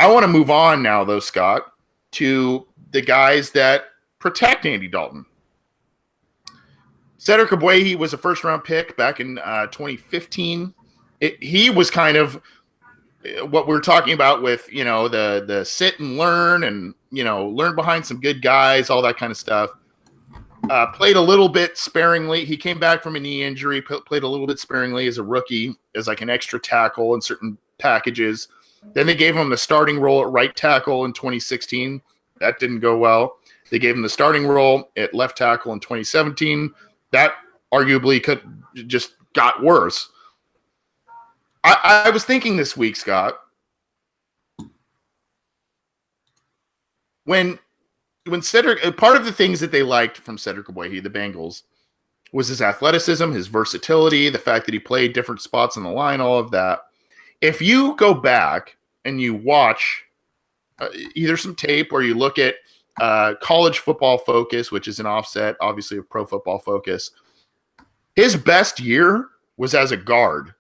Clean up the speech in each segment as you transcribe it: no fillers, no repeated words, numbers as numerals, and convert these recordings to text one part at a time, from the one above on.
I want to move on now, though, Scott, to the guys that protect Andy Dalton. Cedric Ogbuehi was a first-round pick back in 2015. He was kind of what we're talking about with, the sit and learn and, learn behind some good guys, all that kind of stuff. Played a little bit sparingly. He came back from a knee injury, played a little bit sparingly as a rookie, as like an extra tackle in certain packages. Then they gave him the starting role at right tackle in 2016. That didn't go well. They gave him the starting role at left tackle in 2017. That arguably could just got worse. I was thinking this week, Scott, when Cedric, part of the things that they liked from Cedric Ogbuehi, the Bengals, was his athleticism, his versatility, the fact that he played different spots on the line, all of that. If you go back and you watch either some tape or you look at College Football Focus, which is an offset, obviously, of Pro Football Focus, his best year was as a guard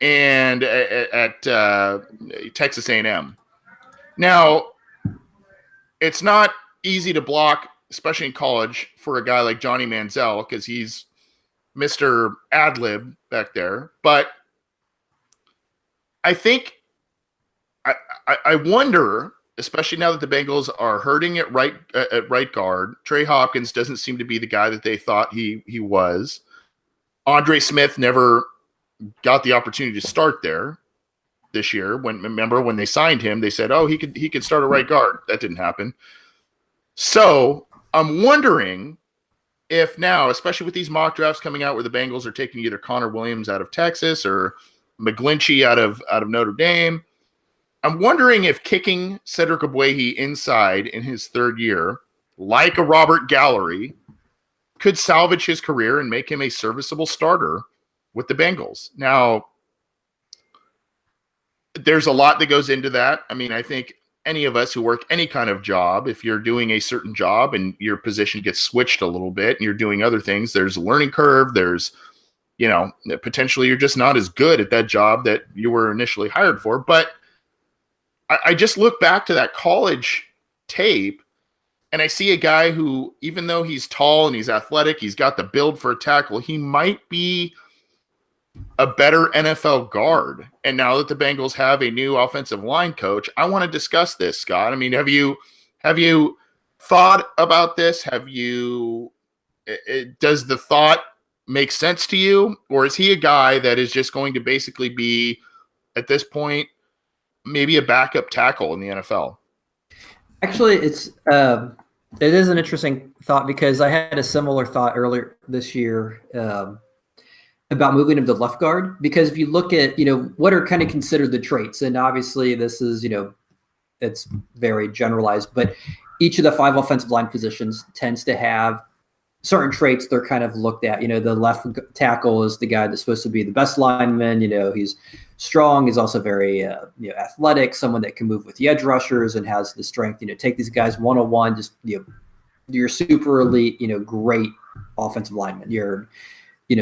and at Texas A&M. Now, it's not easy to block, especially in college, for a guy like Johnny Manziel because he's Mr. Ad-lib back there. But I think I wonder, especially now that the Bengals are hurting at right guard, Trey Hopkins doesn't seem to be the guy that they thought he was. Andre Smith never got the opportunity to start there this year. Remember when they signed him, they said, "Oh, he could start a right guard." That didn't happen. So I'm wondering if now, especially with these mock drafts coming out, where the Bengals are taking either Connor Williams out of Texas or McGlinchey out of Notre Dame, I'm wondering if kicking Cedric Ogbuehi inside in his third year, like a Robert Gallery, could salvage his career and make him a serviceable starter with the Bengals. Now, there's a lot that goes into that. I mean, I think any of us who work any kind of job, if you're doing a certain job and your position gets switched a little bit and you're doing other things, there's a learning curve. There's, potentially you're just not as good at that job that you were initially hired for. But I just look back to that college tape and I see a guy who, even though he's tall and he's athletic, he's got the build for a tackle, he might be a better NFL guard. And now that the Bengals have a new offensive line coach, I want to discuss this, Scott. I mean, have you thought about this? Does the thought make sense to you? Or is he a guy that is just going to basically be, at this point, maybe a backup tackle in the NFL? Actually, it is an interesting thought because I had a similar thought earlier this year about moving him to left guard, because if you look at, what are kind of considered the traits, and obviously this is, it's very generalized, but each of the 5 offensive line positions tends to have certain traits they're kind of looked at. The left tackle is the guy that's supposed to be the best lineman. He's strong. He's also very athletic, someone that can move with the edge rushers and has the strength, take these guys one-on-one, just, you're super elite, great offensive lineman. Your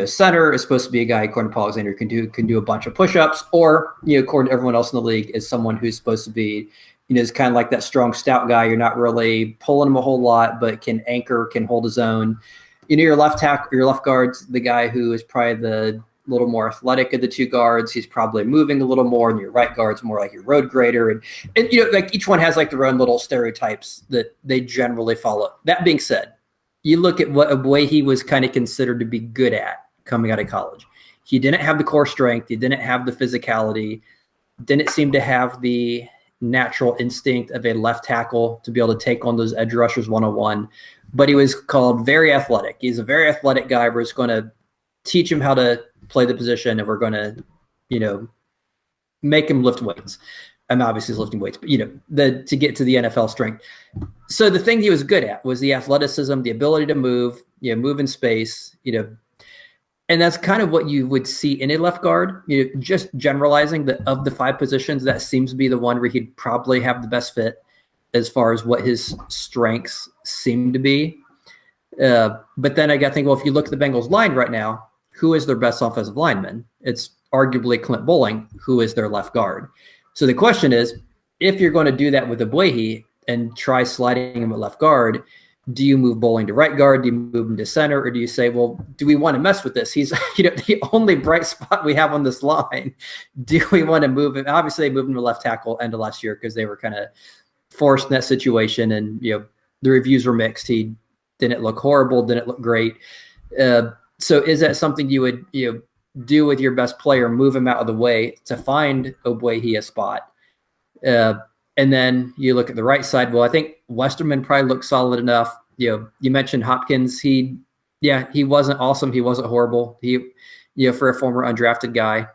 center is supposed to be a guy, according to Paul Alexander, can do a bunch of push-ups, or, according to everyone else in the league, is someone who's supposed to be, is kind of like that strong, stout guy. You're not really pulling him a whole lot, but can anchor, can hold his own. Your left tackle, your left guard's the guy who is probably the little more athletic of the two guards. He's probably moving a little more, and your right guard's more like your road grader. And like each one has like their own little stereotypes that they generally follow. That being said, you look at what Ogbuehi was kind of considered to be good at coming out of college. He didn't have the core strength. He didn't have the physicality. Didn't seem to have the natural instinct of a left tackle to be able to take on those edge rushers one-on-one. But he was called very athletic. He's a very athletic guy. We're just going to teach him how to play the position, and we're going to, make him lift weights. And obviously he's lifting weights, but to get to the NFL strength. So the thing he was good at was the athleticism, the ability to move in space, and that's kind of what you would see in a left guard. Just generalizing that of the 5 positions, that seems to be the one where he'd probably have the best fit as far as what his strengths seem to be. But then I got to think, well, if you look at the Bengals line right now, who is their best offensive lineman? It's arguably Clint Bowling, who is their left guard. So the question is, if you're going to do that with Ogbuehi and try sliding him at left guard, do you move Bowling to right guard? Do you move him to center? Or do you say, well, do we want to mess with this? He's the only bright spot we have on this line. Do we want to move him? Obviously, they moved him to left tackle end of last year because they were kind of forced in that situation. And, the reviews were mixed. He didn't look horrible, didn't look great. So is that something you would do with your best player, move him out of the way to find Ogbuehi a spot? And then you look at the right side. Well, I think Westerman probably looks solid enough. You mentioned Hopkins. He wasn't awesome. He wasn't horrible. He, for a former undrafted guy,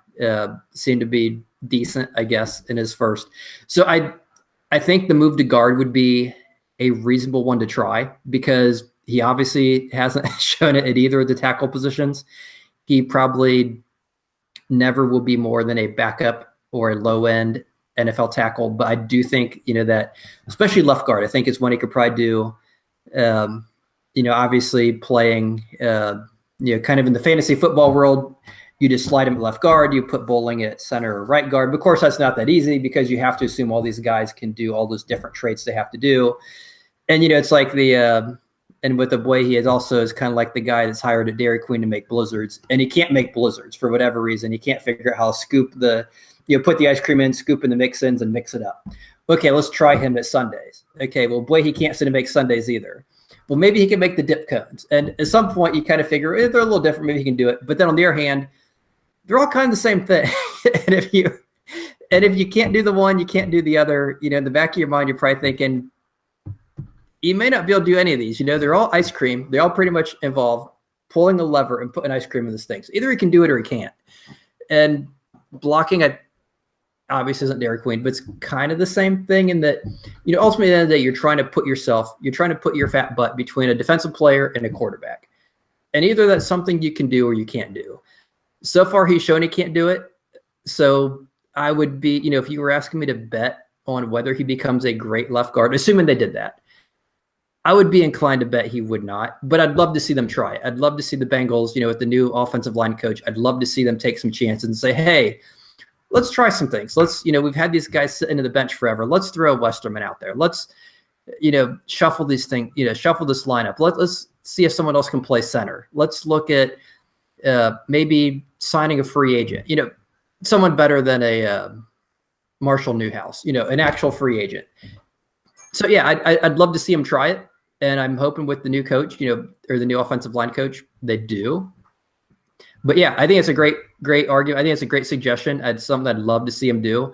seemed to be decent, I guess, in his first. So I think the move to guard would be a reasonable one to try because he obviously hasn't shown it at either of the tackle positions. He probably never will be more than a backup or a low end NFL tackle, but I do think, that especially left guard, I think is one he could probably do, obviously playing, kind of in the fantasy football world, you just slide him at left guard, you put Bowling at center or right guard. But of course, that's not that easy because you have to assume all these guys can do all those different traits they have to do. And, it's like and with Ogbuehi, he is kind of like the guy that's hired at Dairy Queen to make blizzards, and he can't make blizzards for whatever reason. He can't figure out how to scoop put the ice cream in, scoop in the mix-ins, and mix it up. Okay, let's try him at Sundays. Okay, well, Ogbuehi can't sit and make Sundays either. Well, maybe he can make the dip cones. And at some point, you kind of figure they're a little different. Maybe he can do it. But then on the other hand, they're all kind of the same thing. and if you can't do the one, you can't do the other. In the back of your mind, you're probably thinking, you may not be able to do any of these. They're all ice cream. They all pretty much involve pulling a lever and putting ice cream in this thing. So either he can do it or he can't. And blocking obviously isn't Dairy Queen, but it's kind of the same thing in that, ultimately at the end of the day, you're trying to put your fat butt between a defensive player and a quarterback. And either that's something you can do or you can't do. So far, he's shown he can't do it. So I would be, if you were asking me to bet on whether he becomes a great left guard, assuming they did that, I would be inclined to bet he would not, but I'd love to see them try. I'd love to see the Bengals, with the new offensive line coach. I'd love to see them take some chances and say, hey, let's try some things. Let's, we've had these guys sitting to the bench forever. Let's throw Westerman out there. Let's, shuffle these things, shuffle this lineup. Let's see if someone else can play center. Let's look at maybe signing a free agent, someone better than a Marshall Newhouse, an actual free agent. So, yeah, I'd love to see him try it. And I'm hoping with the new coach, or the new offensive line coach, they do. But yeah, I think it's a great argument. I think it's a great suggestion. It's something I'd love to see him do.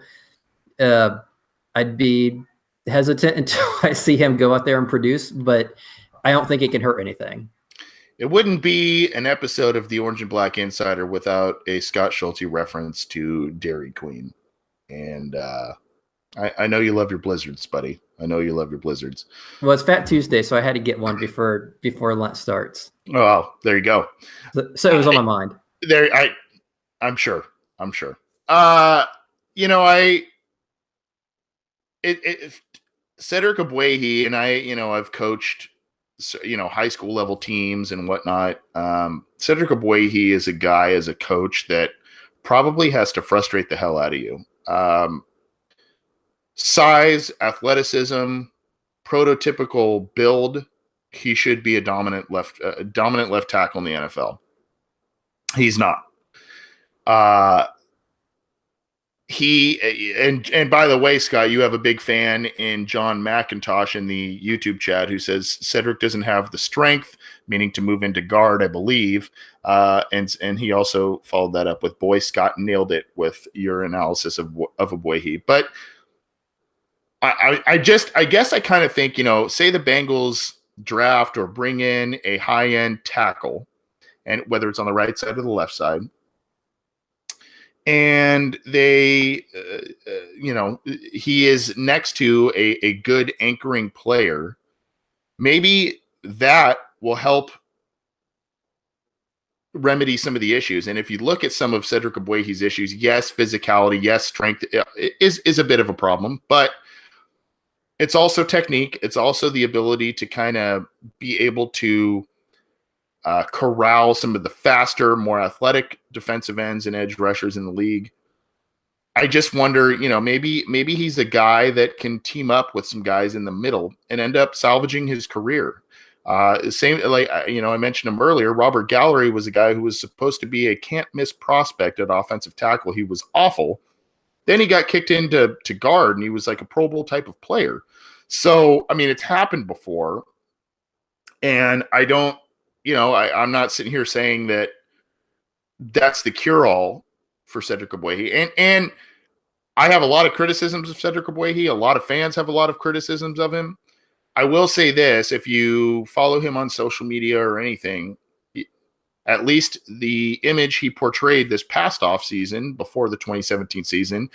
I'd be hesitant until I see him go out there and produce, but I don't think it can hurt anything. It wouldn't be an episode of the Orange and Black Insider without a Scott Schulte reference to Dairy Queen. And I know you love your blizzards, buddy. I know you love your blizzards. Well, it's Fat Tuesday, so I had to get one before Lent starts. Oh, well, there you go. So it was on my mind. I'm sure. Cedric Ogbuehi and I've coached, high school level teams and whatnot. Cedric Ogbuehi is a guy as a coach that probably has to frustrate the hell out of you. Size, athleticism, prototypical build. He should be a dominant left tackle in the NFL. He's not. And by the way, Scott, you have a big fan in John McIntosh in the YouTube chat who says Cedric doesn't have the strength, meaning to move into guard, I believe. And he also followed that up with, boy, Scott nailed it with your analysis of Ogbuehi. But I guess I kind of think, say the Bengals draft or bring in a high-end tackle, and whether it's on the right side or the left side, and they, he is next to a good anchoring player, maybe that will help remedy some of the issues. And if you look at some of Cedric Ogbuehi's issues, yes, physicality, yes, strength is a bit of a problem, but it's also technique. It's also the ability to kind of be able to corral some of the faster, more athletic defensive ends and edge rushers in the league. I just wonder, maybe he's a guy that can team up with some guys in the middle and end up salvaging his career. Same like I mentioned him earlier. Robert Gallery was a guy who was supposed to be a can't miss prospect at offensive tackle. He was awful. Then he got kicked into guard, and he was like a Pro Bowl type of player. So I mean, it's happened before, and I don't, I'm not sitting here saying that that's the cure all for Cedric Ogbuehi, and I have a lot of criticisms of Cedric Ogbuehi. A lot of fans have a lot of criticisms of him. I will say this: if you follow him on social media or anything, at least the image he portrayed this past off season before the 2017 season,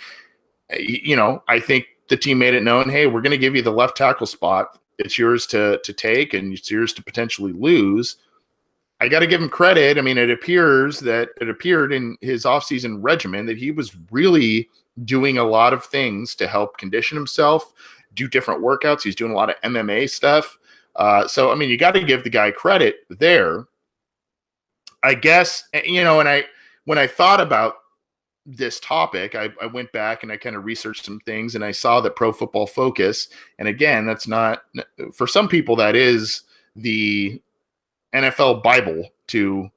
I think the team made it known, hey, we're going to give you the left tackle spot. It's yours to take, and it's yours to potentially lose. I got to give him credit. I mean, it appeared in his offseason regimen that he was really doing a lot of things to help condition himself, do different workouts. He's doing a lot of MMA stuff. So, I mean, you got to give the guy credit there. I guess, and when I thought about this topic, I went back and I kind of researched some things, and I saw that Pro Football Focus, and again, that's not, for some people, that is the NFL Bible to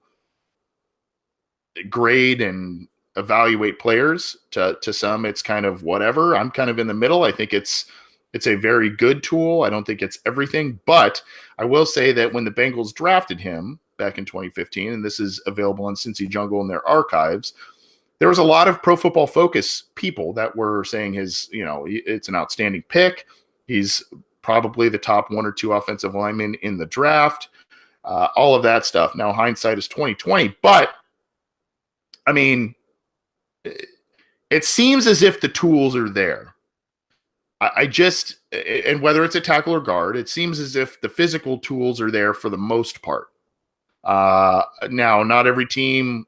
grade and evaluate players. To some, it's kind of whatever. I'm kind of in the middle. I think it's a very good tool. I don't think it's everything, but I will say that when the Bengals drafted him back in 2015, and this is available on Cincy Jungle in their archives, there was a lot of Pro Football Focus people that were saying it's an outstanding pick. He's probably the top one or two offensive linemen in the draft. All of that stuff. Now, hindsight is 2020, but I mean, it seems as if the tools are there. And whether it's a tackle or guard, it seems as if the physical tools are there for the most part. Now, not every team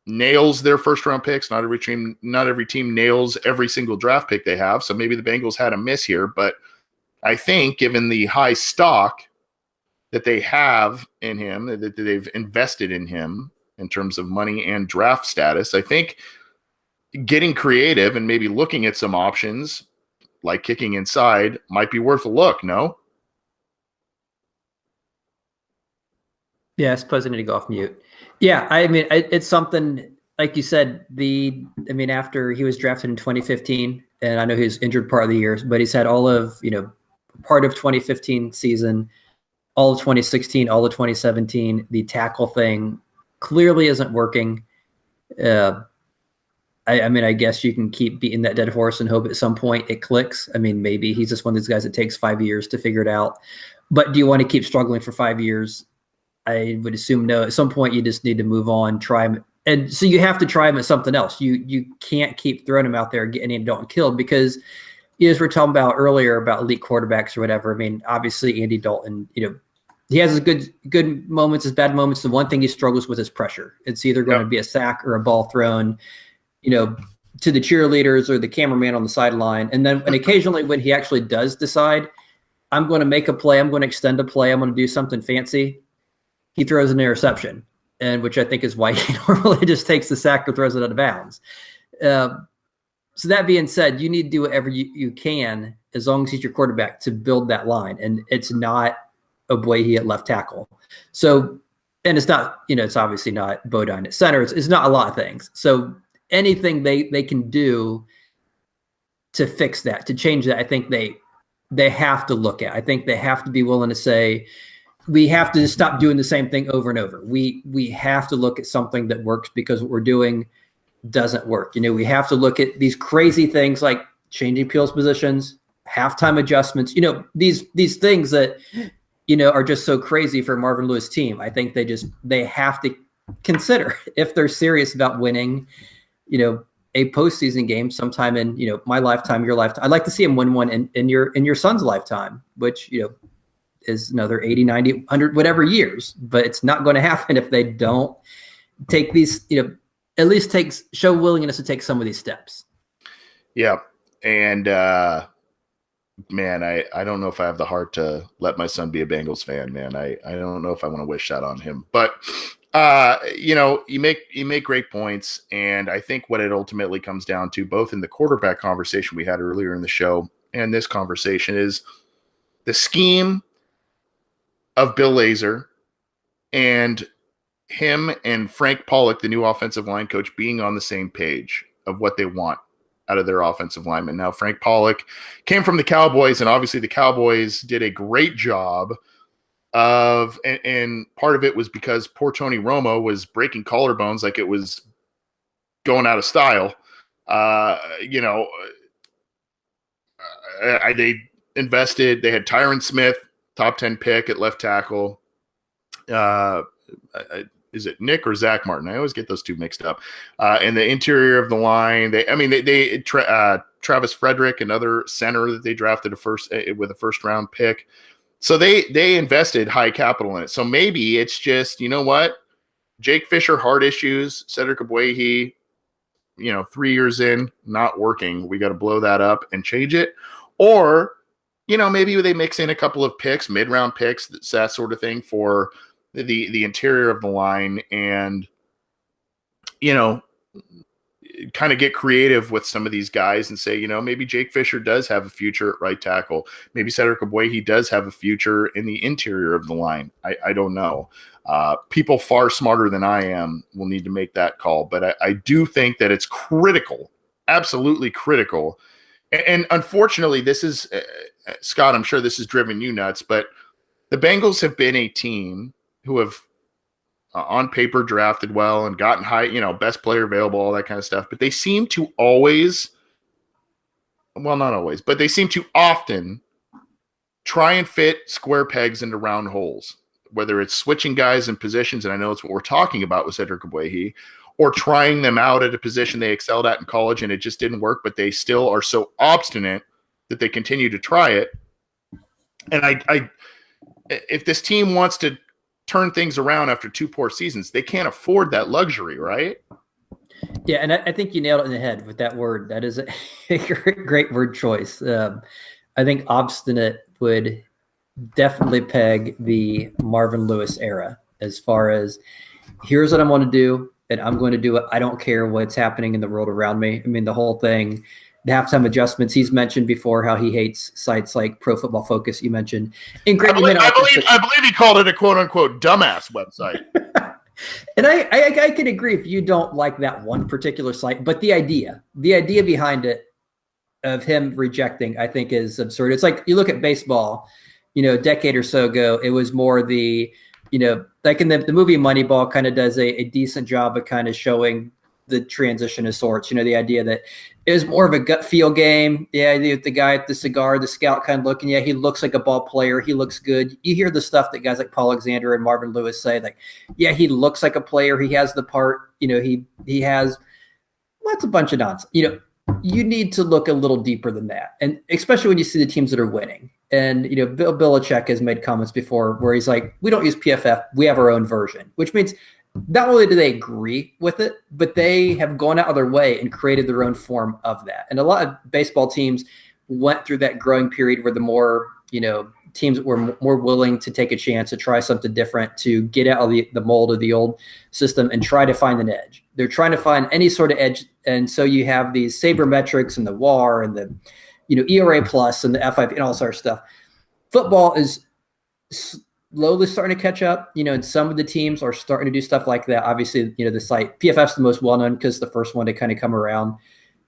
nails their first round picks. Not every team nails every single draft pick they have. So maybe the Bengals had a miss here, but I think given the high stock that they have in him, that they've invested in him in terms of money and draft status, I think getting creative and maybe looking at some options like kicking inside might be worth a look, no? Yeah, I suppose I need to go off mute. Yeah, I mean, it's something, like you said, after he was drafted in 2015, and I know he was injured part of the year, but he's had all of, part of 2015 season, all of 2016, all of 2017, the tackle thing clearly isn't working. I guess you can keep beating that dead horse and hope at some point it clicks. I mean, maybe he's just one of these guys that takes 5 years to figure it out. But do you want to keep struggling for 5 years? I would assume no. At some point, you just need to move on, try him. And so you have to try him at something else. You can't keep throwing him out there and getting him Dalton killed, because as we're talking about earlier about elite quarterbacks or whatever, I mean, obviously Andy Dalton, he has his good moments, his bad moments. The one thing he struggles with is pressure. It's either going to be a sack or a ball thrown, to the cheerleaders or the cameraman on the sideline. And occasionally when he actually does decide, I'm going to make a play, I'm going to extend a play, I'm going to do something fancy, he throws an interception, and which I think is why he normally just takes the sack or throws it out of bounds. So that being said, you need to do whatever you can, as long as he's your quarterback, to build that line. And it's not Ogbuehi at left tackle. So, and it's not, it's obviously not Bodine at center. It's not a lot of things. So anything they can do to fix that, to change that, I think they have to look at. I think they have to be willing to say, we have to stop doing the same thing over and over. We have to look at something that works, because what we're doing doesn't work. We have to look at these crazy things like changing Peel's positions, halftime adjustments, these things that, are just so crazy for a Marvin Lewis team. I think they have to consider, if they're serious about winning, a postseason game sometime in, my lifetime, your lifetime. I'd like to see him win one in your son's lifetime, which, is another 80, 90, 100, whatever years, but it's not going to happen if they don't take these, at least show willingness to take some of these steps. Yeah. And, man, I don't know if I have the heart to let my son be a Bengals fan, man. I don't know if I want to wish that on him, but You make great points, and I think what it ultimately comes down to, both in the quarterback conversation we had earlier in the show and this conversation, is the scheme of Bill Lazor and him and Frank Pollock, the new offensive line coach, being on the same page of what they want out of their offensive linemen. Now, Frank Pollock came from the Cowboys, and obviously the Cowboys did a great job and part of it was because poor Tony Romo was breaking collarbones like it was going out of style. They invested. They had Tyron Smith, top 10 pick at left tackle. Is it Nick or Zach Martin? I always get those two mixed up. In the interior of the line, Travis Frederick, another center that they drafted with a first round pick. So they invested high capital in it. So maybe it's just, you know what? Jake Fisher, heart issues. Cedric Ogbuehi, 3 years in, not working. We got to blow that up and change it. Or, maybe they mix in a couple of picks, mid-round picks, that sort of thing for the interior of the line and, kind of get creative with some of these guys and say, maybe Jake Fisher does have a future at right tackle. Maybe Cedric Ogbuehi does have a future in the interior of the line. I don't know. People far smarter than I am will need to make that call. But I do think that it's critical, absolutely critical. And unfortunately, this is, Scott, I'm sure this has driven you nuts, but the Bengals have been a team who have on paper drafted well and gotten high, best player available, all that kind of stuff. But they seem to always, well, not always, but they seem to often try and fit square pegs into round holes, whether it's switching guys in positions, and I know it's what we're talking about with Cedric Ogbuehi, or trying them out at a position they excelled at in college and it just didn't work, but they still are so obstinate that they continue to try it. And if this team wants to turn things around after 2 poor seasons, they can't afford that luxury, right? Yeah, and I think you nailed it in the head with that word. That is a great word choice. I think obstinate would definitely peg the Marvin Lewis era as far as here's what I want to do, and I'm going to do it. I don't care what's happening in the world around me. I mean, the whole thing, the halftime adjustments. He's mentioned before how he hates sites like Pro Football Focus. You mentioned, and Greg, I believe he called it a quote unquote dumbass website. And I can agree if you don't like that one particular site, but the idea behind it of him rejecting, I think, is absurd. It's like you look at baseball, a decade or so ago, it was more the, like in the movie Moneyball kind of does a decent job of kind of showing the transition of sorts, the idea that it was more of a gut feel game. Yeah, the guy at the cigar, the scout kind of looking, he looks like a ball player. He looks good. You hear the stuff that guys like Paul Alexander and Marvin Lewis say, like, yeah, he looks like a player. He has the part, he has, that's a bunch of nonsense. You need to look a little deeper than that. And especially when you see the teams that are winning. And, Bill Belichick has made comments before where he's like, we don't use PFF. We have our own version, which means not only do they agree with it, but they have gone out of their way and created their own form of that. And a lot of baseball teams went through that growing period where the more, teams were more willing to take a chance to try something different, to get out of the mold of the old system and try to find an edge. They're trying to find any sort of edge. And so you have these sabermetrics and the WAR and the, ERA plus and the F5 and all sorts of stuff. Football is slowly starting to catch up, and some of the teams are starting to do stuff like that. Obviously, the site PFF's the most well-known because the first one to kind of come around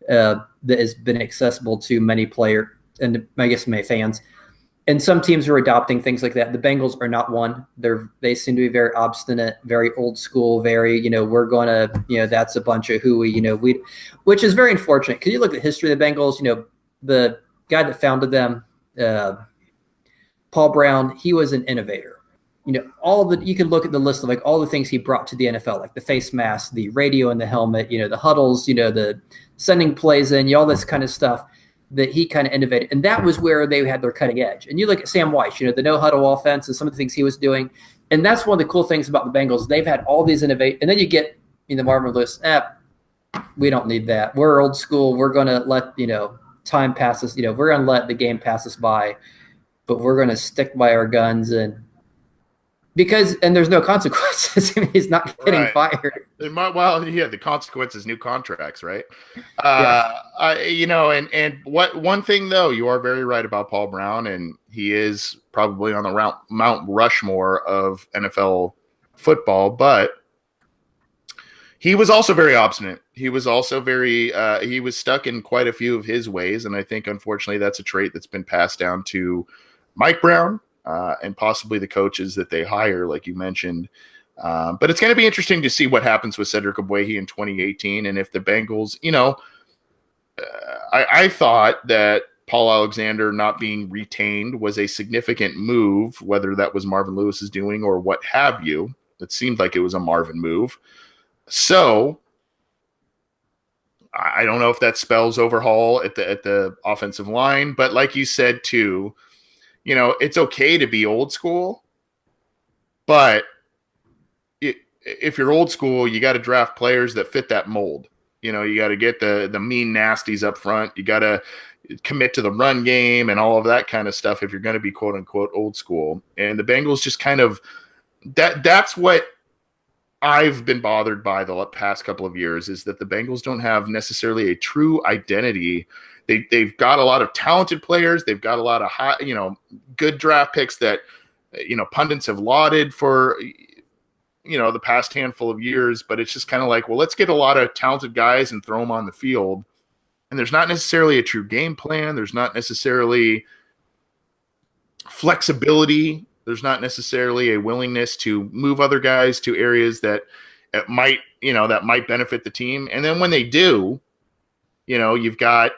that has been accessible to many player and I guess many fans. And some teams are adopting things like that. The Bengals are not one. They seem to be very obstinate, very old school, very, we're going to, that's a bunch of hooey, which is very unfortunate because you look at the history of the Bengals, the guy that founded them, Paul Brown, he was an innovator. You can look at the list of like all the things he brought to the NFL, like the face mask, the radio in the helmet, the huddles, the sending plays in, all this kind of stuff that he kind of innovated. And that was where they had their cutting edge. And you look at Sam Weiss, the no huddle offense and some of the things he was doing. And that's one of the cool things about the Bengals. They've had all these innovate. And then you get, Marvin Lewis, we don't need that. We're old school. We're going to let, time pass us. We're going to let the game pass us by, but we're going to stick by our guns. And and there's no consequences. I mean, he's not getting Right. fired. Well, yeah, the consequences, new contracts, right? Yeah. And what one thing though, you are very right about Paul Brown, and he is probably on the Mount Rushmore of NFL football, but he was also very obstinate. He was also he was stuck in quite a few of his ways, and I think unfortunately that's a trait that's been passed down to Mike Brown and possibly the coaches that they hire, like you mentioned. But it's going to be interesting to see what happens with Cedric Ogbuehi in 2018, and if the Bengals, I thought that Paul Alexander not being retained was a significant move, whether that was Marvin Lewis's doing or what have you. It seemed like it was a Marvin move. So I don't know if that spells overhaul at the offensive line, but like you said too, it's okay to be old school, but if you're old school, you got to draft players that fit that mold. You got to get the mean nasties up front. You got to commit to the run game and all of that kind of stuff if you're going to be quote unquote old school. And the Bengals just kind of that's what I've been bothered by the past couple of years, is that the Bengals don't have necessarily a true identity. They've got a lot of talented players. They've got a lot of high, good draft picks that, pundits have lauded for, the past handful of years, but it's just kind of like, well, let's get a lot of talented guys and throw them on the field. And there's not necessarily a true game plan. There's not necessarily flexibility. There's not necessarily a willingness to move other guys to areas that might benefit the team. And then when they do, you've got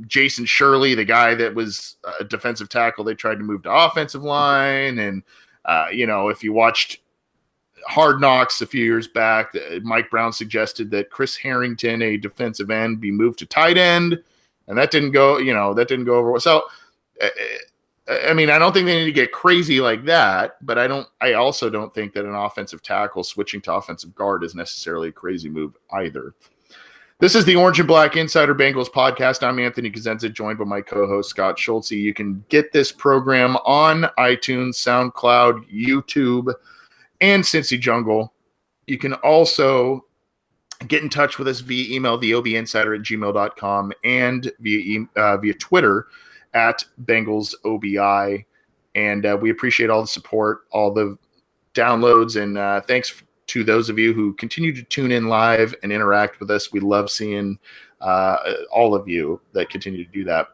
Jason Shirley, the guy that was a defensive tackle they tried to move to offensive line. And, if you watched Hard Knocks a few years back, Mike Brown suggested that Chris Harrington, a defensive end, be moved to tight end. And that didn't go over well. So, I mean, I don't think they need to get crazy like that, but I also don't think that an offensive tackle switching to offensive guard is necessarily a crazy move either. This is the Orange and Black Insider Bengals podcast. I'm Anthony Cosenza, joined by my co-host Scott Schultze. You can get this program on iTunes, SoundCloud, YouTube, and Cincy Jungle. You can also get in touch with us via email, theobinsider@gmail.com, and via Twitter at BengalsOBI. And we appreciate all the support, all the downloads, and thanks to those of you who continue to tune in live and interact with us. We love seeing all of you that continue to do that.